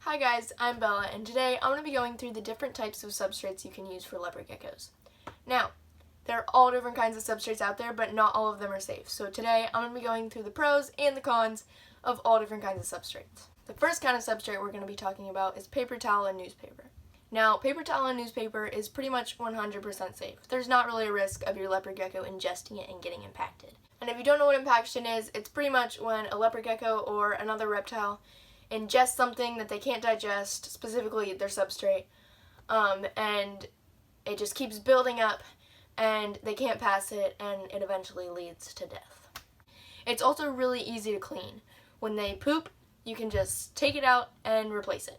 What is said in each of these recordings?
Hi guys, I'm Bella, and today I'm going to be going through the different types of substrates you can use for leopard geckos. Now, there are all different kinds of substrates out there, but not all of them are safe. So today I'm going to be going through the pros and the cons of all different kinds of substrates. The first kind of substrate we're going to be talking about is paper towel and newspaper. Now, paper towel and newspaper is pretty much 100% safe. There's not really a risk of your leopard gecko ingesting it and getting impacted. And if you don't know what impaction is, it's pretty much when a leopard gecko or another reptile ingest something that they can't digest, specifically their substrate, and it just keeps building up and they can't pass it and it eventually leads to death. It's also really easy to clean. When they poop, you can just take it out and replace it.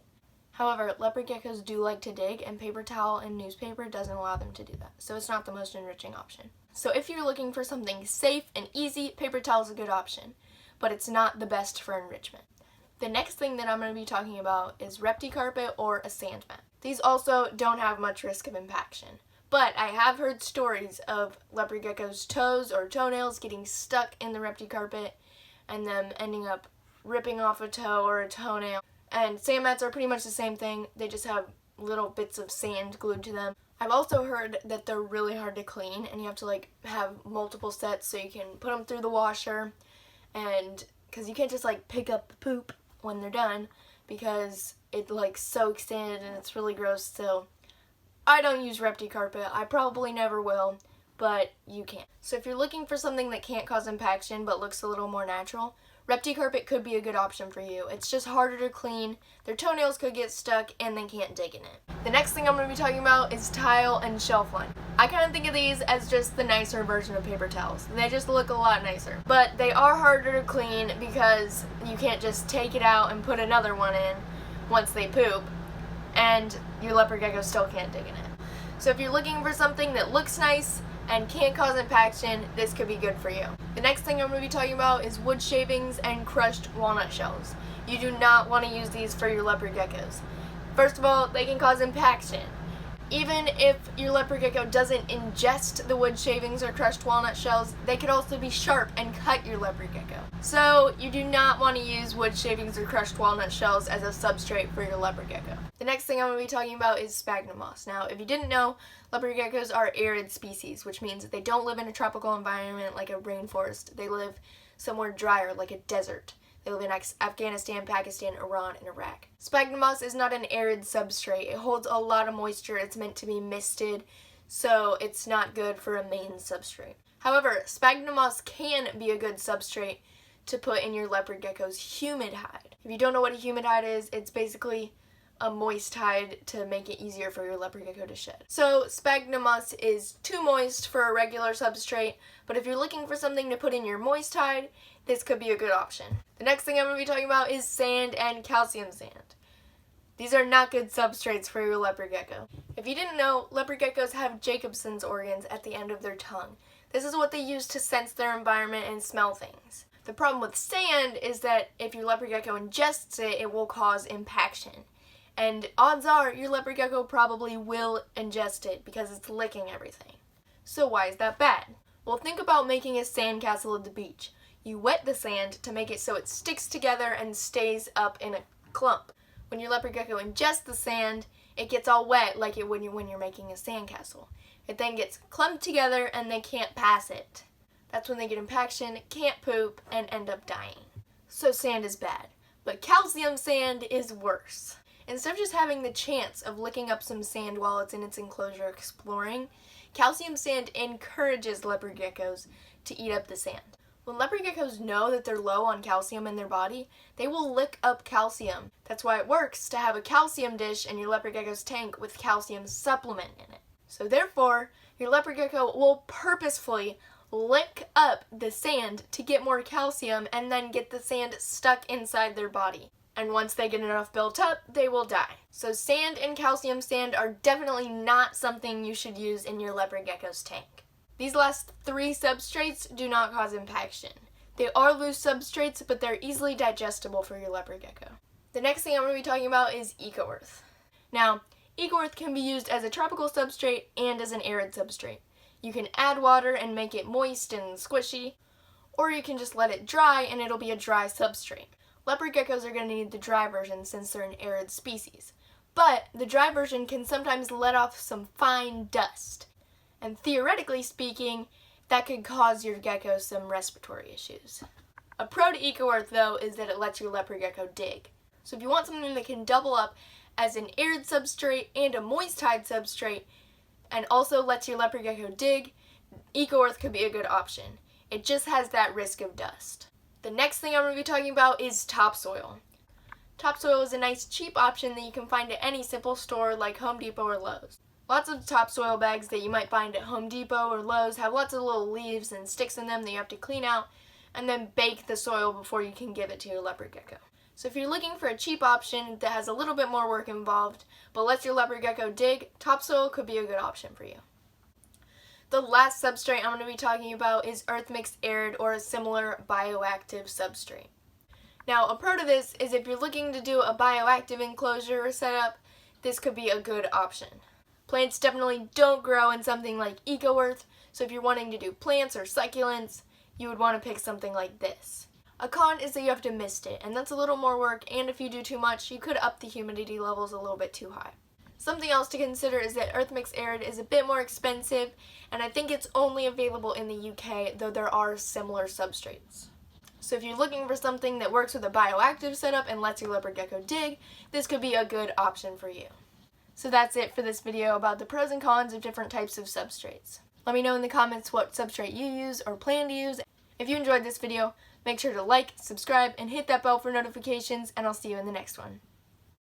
However, leopard geckos do like to dig, and paper towel and newspaper doesn't allow them to do that, so it's not the most enriching option. So if you're looking for something safe and easy, paper towel is a good option, but it's not the best for enrichment. The next thing that I'm going to be talking about is Repti carpet or a sand mat. These also don't have much risk of impaction, but I have heard stories of leopard geckos' toes or toenails getting stuck in the Repti carpet and them ending up ripping off a toe or a toenail. And sand mats are pretty much the same thing, they just have little bits of sand glued to them. I've also heard that they're really hard to clean and you have to have multiple sets so you can put them through the washer, and because you can't just pick up the poop when they're done because it soaks in and it's really gross. So I don't use Repti carpet, I probably never will, but you can. So if you're looking for something that can't cause impaction but looks a little more natural, Repti carpet could be a good option for you. It's just harder to clean, their toenails could get stuck, and they can't dig in it. The next thing I'm going to be talking about is tile and shelf line. I kind of think of these as just the nicer version of paper towels. They just look a lot nicer. But they are harder to clean because you can't just take it out and put another one in once they poop, and your leopard gecko still can't dig in it. So if you're looking for something that looks nice and can't cause impaction, this could be good for you. The next thing I'm going to be talking about is wood shavings and crushed walnut shells. You do not want to use these for your leopard geckos. First of all, they can cause impaction. Even if your leopard gecko doesn't ingest the wood shavings or crushed walnut shells, they could also be sharp and cut your leopard gecko. So you do not want to use wood shavings or crushed walnut shells as a substrate for your leopard gecko. The next thing I'm going to be talking about is sphagnum moss. Now, if you didn't know, leopard geckos are arid species, which means that they don't live in a tropical environment like a rainforest. They live somewhere drier, like a desert. They live in Afghanistan, Pakistan, Iran, and Iraq. Sphagnum moss is not an arid substrate. It holds a lot of moisture. It's meant to be misted, so it's not good for a main substrate. However, sphagnum moss can be a good substrate to put in your leopard gecko's humid hide. If you don't know what a humid hide is, it's basically a moist hide to make it easier for your leopard gecko to shed. So sphagnum moss is too moist for a regular substrate, but if you're looking for something to put in your moist hide, this could be a good option. The next thing I'm going to be talking about is sand and calcium sand. These are not good substrates for your leopard gecko. If you didn't know, leopard geckos have Jacobson's organs at the end of their tongue. This is what they use to sense their environment and smell things. The problem with sand is that if your leopard gecko ingests it, it will cause impaction. And odds are your leopard gecko probably will ingest it because it's licking everything. So why is that bad? Well, think about making a sandcastle at the beach. You wet the sand to make it so it sticks together and stays up in a clump. When your leopard gecko ingests the sand, it gets all wet like it would when you're making a sandcastle. It then gets clumped together and they can't pass it. That's when they get impaction, can't poop, and end up dying. So sand is bad, but calcium sand is worse. Instead of just having the chance of licking up some sand while it's in its enclosure exploring, calcium sand encourages leopard geckos to eat up the sand. When leopard geckos know that they're low on calcium in their body, they will lick up calcium. That's why it works to have a calcium dish in your leopard gecko's tank with calcium supplement in it. So therefore, your leopard gecko will purposefully lick up the sand to get more calcium and then get the sand stuck inside their body. And once they get enough built up, they will die. So sand and calcium sand are definitely not something you should use in your leopard gecko's tank. These last three substrates do not cause impaction. They are loose substrates, but they're easily digestible for your leopard gecko. The next thing I'm going to be talking about is eco-earth. Now, eco-earth can be used as a tropical substrate and as an arid substrate. You can add water and make it moist and squishy, or you can just let it dry and it'll be a dry substrate. Leopard geckos are going to need the dry version since they're an arid species. But the dry version can sometimes let off some fine dust. And theoretically speaking, that could cause your gecko some respiratory issues. A pro to EcoEarth though is that it lets your leopard gecko dig. So if you want something that can double up as an arid substrate and a moist hide substrate and also lets your leopard gecko dig, EcoEarth could be a good option. It just has that risk of dust. The next thing I'm going to be talking about is topsoil. Topsoil is a nice cheap option that you can find at any simple store like Home Depot or Lowe's. Lots of topsoil bags that you might find at Home Depot or Lowe's have lots of little leaves and sticks in them that you have to clean out and then bake the soil before you can give it to your leopard gecko. So if you're looking for a cheap option that has a little bit more work involved but lets your leopard gecko dig, topsoil could be a good option for you. The last substrate I'm going to be talking about is earth mixed arid or a similar bioactive substrate. Now, a pro to this is if you're looking to do a bioactive enclosure or setup, this could be a good option. Plants definitely don't grow in something like EcoEarth, so if you're wanting to do plants or succulents, you would want to pick something like this. A con is that you have to mist it, and that's a little more work, and if you do too much, you could up the humidity levels a little bit too high. Something else to consider is that earth mixed arid is a bit more expensive, and I think it's only available in the UK, though there are similar substrates. So if you're looking for something that works with a bioactive setup and lets your leopard gecko dig, this could be a good option for you. So that's it for this video about the pros and cons of different types of substrates. Let me know in the comments what substrate you use or plan to use. If you enjoyed this video, make sure to like, subscribe, and hit that bell for notifications, and I'll see you in the next one.